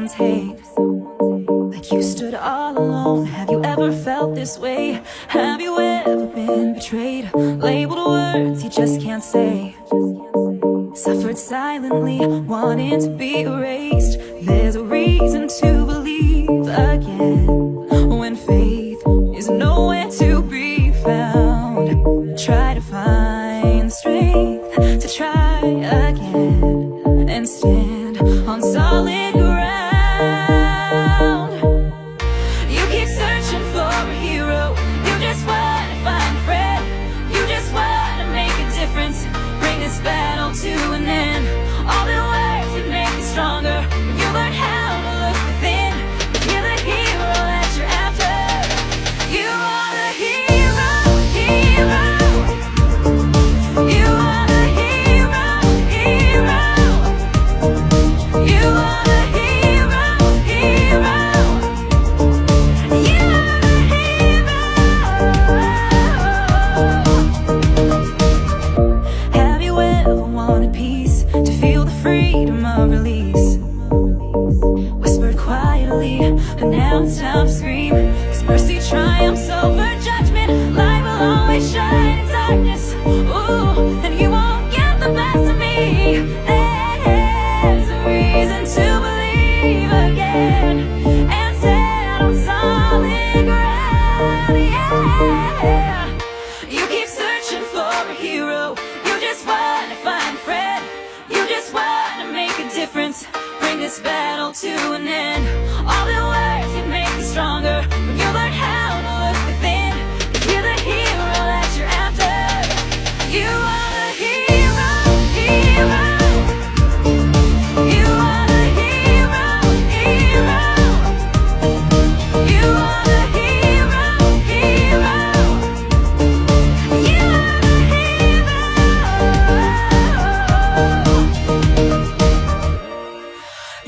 someone's hate. Like you stood all alone. Have you ever felt this way? Have you ever been betrayed? Labeled words you just can't say. Suffered silently, wanting to be erased. There's a reason to believe again when faith is nowhere to be found. Try to find the strength to try again and stand on solid ground. You keep searching for a hero. You just want to find a friend. You just want to make a difference. Bring this battle to an end. All the words that make you stronger. You learn how to look within. 'Cause you're the hero that you're after. You are the hero, hero. You are the hero, hero. You are the hero, hero. You are the hero. Have you ever wanted peace, to feel the freedom of release? Whispered quietly, but now it's time to scream. 'Cause mercy triumphs over judgment. Light will always shine in darkness. Ooh, and you won't get the best of me. There's a reason to believe again and stand on solid ground. Yeah. You keep searching for a hero. You just want to find a friend. You just want to make a difference. Bring this battle to an end. All the words that make you stronger. When you learn how to look within. 'Cause you're the hero that you're after. You are the hero, hero. You are the hero, hero. You are the hero, hero. You are the hero.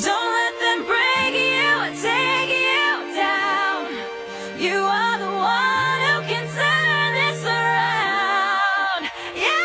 Don't let them break you and take you down. You are the one who can turn this around. Yeah.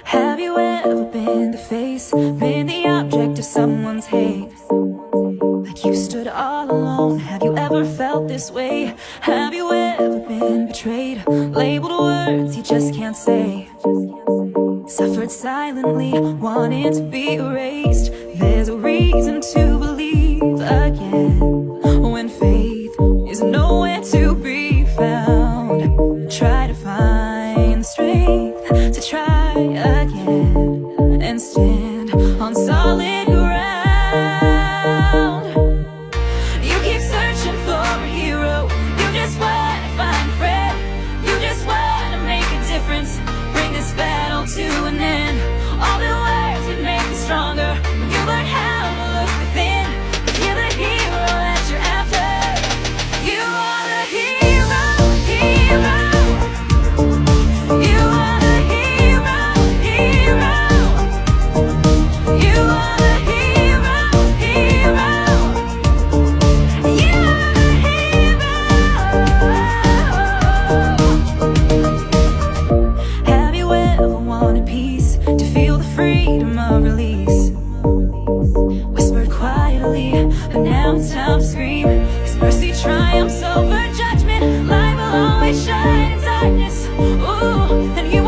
Have you ever been the face, been the object of someone's hate? Like you stood all alone. Have you ever felt this way? Have you ever been betrayed? Labeled words you just can't say. Suffered silently, wanting to be erased. There's a reason to believe again when faith is nowhere to be found. Try to find the strength to try again and stand on solid ground. You keep searching for a hero. You just want to find a friend. You just want to make a difference. Bring this battle to an end. All the words that make you stronger. You learn how to look within. 'Cause you're the hero that you're after. You are the hero, hero. You are the hero, hero. You are the hero, hero. You are the hero. Have you ever wanted peace, to feel the freedom of release? Whispered quietly, but now it's time to scream. 'Cause mercy triumphs over judgment. Light will always shine in darkness. Ooh, and you